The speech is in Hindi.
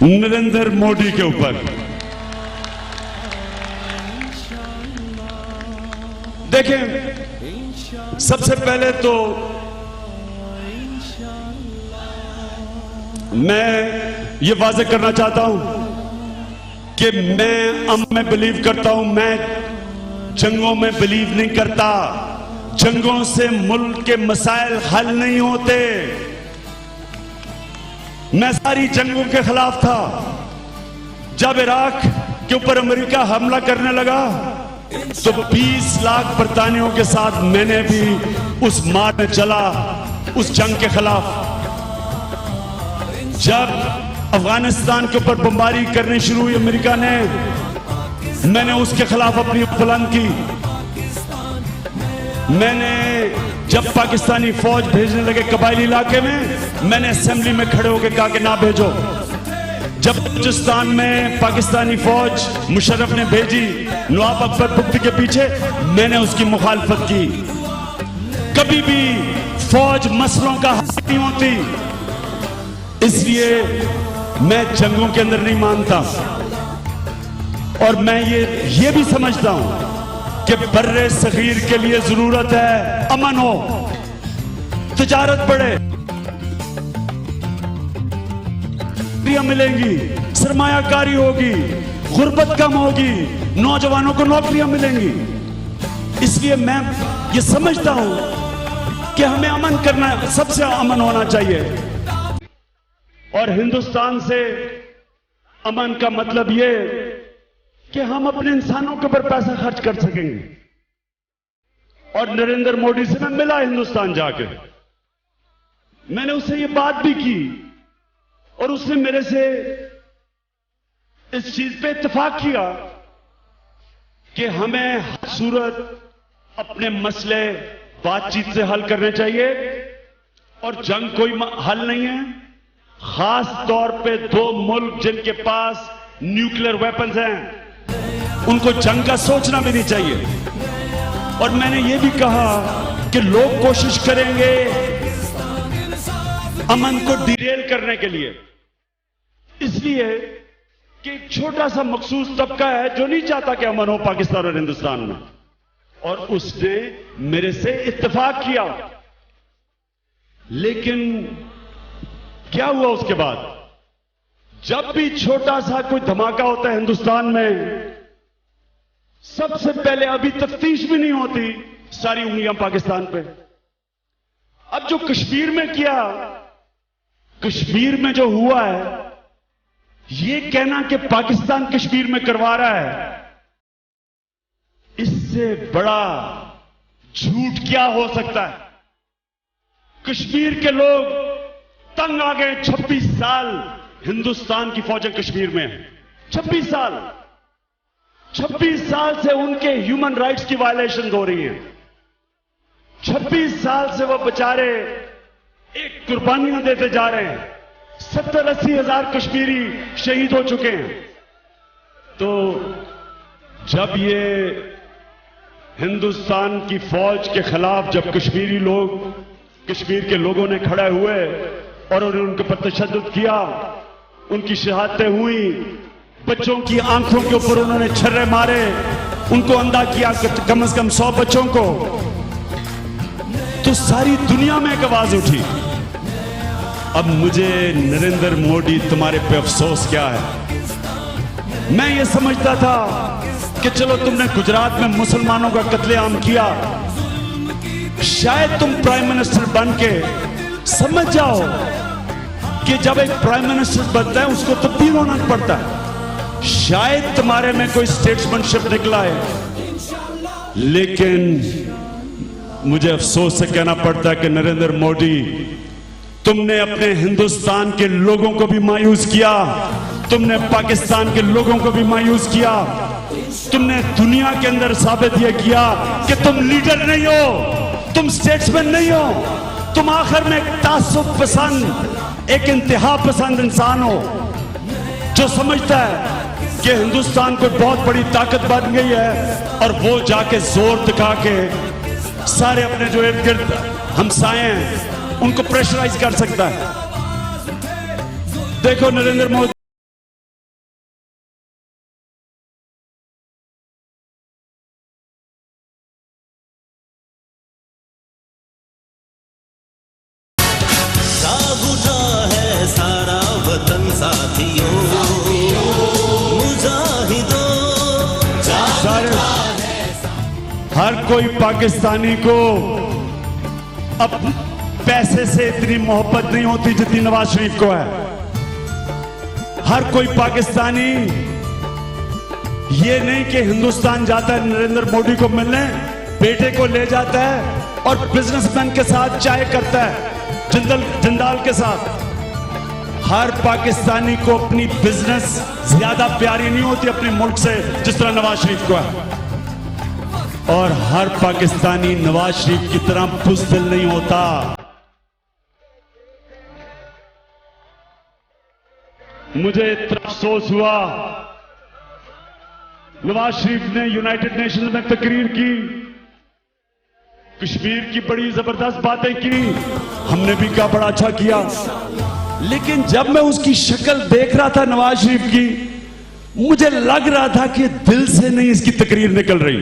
नरेंद्र मोदी के ऊपर। देखें, सबसे पहले तो मैं ये वाज़ेह करना चाहता हूं कि मैं अमन में बिलीव करता हूं, मैं जंगों में बिलीव नहीं करता। जंगों से मुल्क के मसाइल हल नहीं होते। मैं सारी जंगों के खिलाफ था। जब इराक के ऊपर अमेरिका हमला करने लगा तो 20 लाख बरतानियों के साथ मैंने भी उस मार में चला, उस जंग के खिलाफ। जब अफगानिस्तान के ऊपर बमबारी करनी शुरू हुई अमेरिका ने, मैंने उसके खिलाफ अपनी बुलंद की। मैंने जब पाकिस्तानी फौज भेजने लगे कबायली इलाके में, मैंने असेंबली में खड़े होकर कहा कि ना भेजो। जब बलूचिस्तान में पाकिस्तानी फौज मुशर्रफ ने भेजी नवाब अकबर बुख्ती के पीछे, मैंने उसकी मुखालफत की। कभी भी फौज मसलों का हल नहीं होती, इसलिए मैं जंगों के अंदर नहीं मानता। और मैं ये भी समझता हूं कि बर्रे सगीर के लिए जरूरत है अमन हो, तिजारत बढ़े, नौकरियां मिलेंगी, सरमायाकारी होगी, गुर्बत कम होगी, नौजवानों को नौकरियां मिलेंगी। इसलिए मैं ये समझता हूं कि हमें अमन करना, सबसे अमन होना चाहिए। और हिंदुस्तान से अमन का मतलब ये कि हम अपने इंसानों के ऊपर पैसा खर्च कर सकेंगे। और नरेंद्र मोदी से मैं मिला हिंदुस्तान जाके, मैंने उससे ये बात भी की और उसने मेरे से इस चीज पे इत्तेफाक किया कि हमें हर सूरत अपने मसले बातचीत से हल करने चाहिए और जंग कोई हल नहीं है। खास तौर पे दो मुल्क जिनके पास न्यूक्लियर वेपन्स हैं, उनको जंग का सोचना भी नहीं चाहिए। और मैंने ये भी कहा कि लोग कोशिश करेंगे अमन को डिरेल करने के लिए, इसलिए कि एक छोटा सा मखसूस तबका है जो नहीं चाहता कि अमन हो पाकिस्तान और हिंदुस्तान में, और उसने मेरे से इत्तेफाक किया। लेकिन क्या हुआ उसके बाद? जब भी छोटा सा कोई धमाका होता है हिंदुस्तान में, सबसे पहले, अभी तफ्तीश भी नहीं होती, सारी उंगलियां पाकिस्तान पे। अब जो कश्मीर में किया, कश्मीर में जो हुआ है, ये कहना कि पाकिस्तान कश्मीर में करवा रहा है, इससे बड़ा झूठ क्या हो सकता है? कश्मीर के लोग तंग आ गए। 26 साल हिंदुस्तान की फौजें कश्मीर में हैं। 26 साल, 26 साल से उनके ह्यूमन राइट्स की वायलेशन हो रही है। 26 साल से वो बेचारे एक कुर्बानियां देते जा रहे हैं। 70-80 हजार कश्मीरी शहीद हो चुके हैं। तो जब ये हिंदुस्तान की फौज के खिलाफ, जब कश्मीरी लोग, कश्मीर के लोगों ने खड़े हुए और उन्होंने उनके पर तशद्दुद किया, उनकी शहादतें हुई, बच्चों की आंखों के ऊपर उन्होंने छर्रे मारे, उनको अंधा किया, कम से कम 100 बच्चों को, तो सारी दुनिया में एक आवाज उठी। अब मुझे नरेंद्र मोदी, तुम्हारे पे अफसोस क्या है? मैं ये समझता था कि चलो तुमने गुजरात में मुसलमानों का कत्लेआम किया, शायद तुम प्राइम मिनिस्टर बन के समझ जाओ कि जब एक प्राइम मिनिस्टर बनता है उसको तब्दील होना पड़ता है। शायद तुम्हारे में कोई स्टेट्समैनशिप निकला है। लेकिन मुझे अफसोस से कहना पड़ता है कि नरेंद्र मोदी, तुमने अपने हिंदुस्तान के लोगों को भी मायूस किया, तुमने पाकिस्तान के लोगों को भी मायूस किया, तुमने दुनिया के अंदर साबित यह किया कि तुम लीडर नहीं हो, तुम स्टेट्समैन नहीं हो, तुम आखिर में एक तासुब पसंद, एक इंतहा पसंद इंसान हो जो समझता है कि हिंदुस्तान को बहुत बड़ी ताकत बन गई है और वो जाके जोर दिखा के सारे अपने जो इर्द गिर्द हमसाए हैं उनको प्रेशराइज कर सकता है। देखो नरेंद्र मोदी कोई पाकिस्तानी को अब पैसे से इतनी मोहब्बत नहीं होती जितनी नवाज शरीफ को है। हर कोई पाकिस्तानी ये नहीं कि हिंदुस्तान जाता है नरेंद्र मोदी को मिलने, बेटे को ले जाता है और बिजनेसमैन के साथ चाय करता है, जिंदाल के साथ। हर पाकिस्तानी को अपनी बिजनेस ज्यादा प्यारी नहीं होती अपने मुल्क से जिस तरह नवाज शरीफ को है, और हर पाकिस्तानी नवाज शरीफ की तरह बुज़दिल नहीं होता। मुझे इतना अफसोस हुआ, नवाज शरीफ ने यूनाइटेड नेशंस में तकरीर की, कश्मीर की बड़ी जबरदस्त बातें की, हमने भी कहा बड़ा अच्छा किया, लेकिन जब मैं उसकी शक्ल देख रहा था नवाज शरीफ की, मुझे लग रहा था कि दिल से नहीं इसकी तकरीर निकल रही।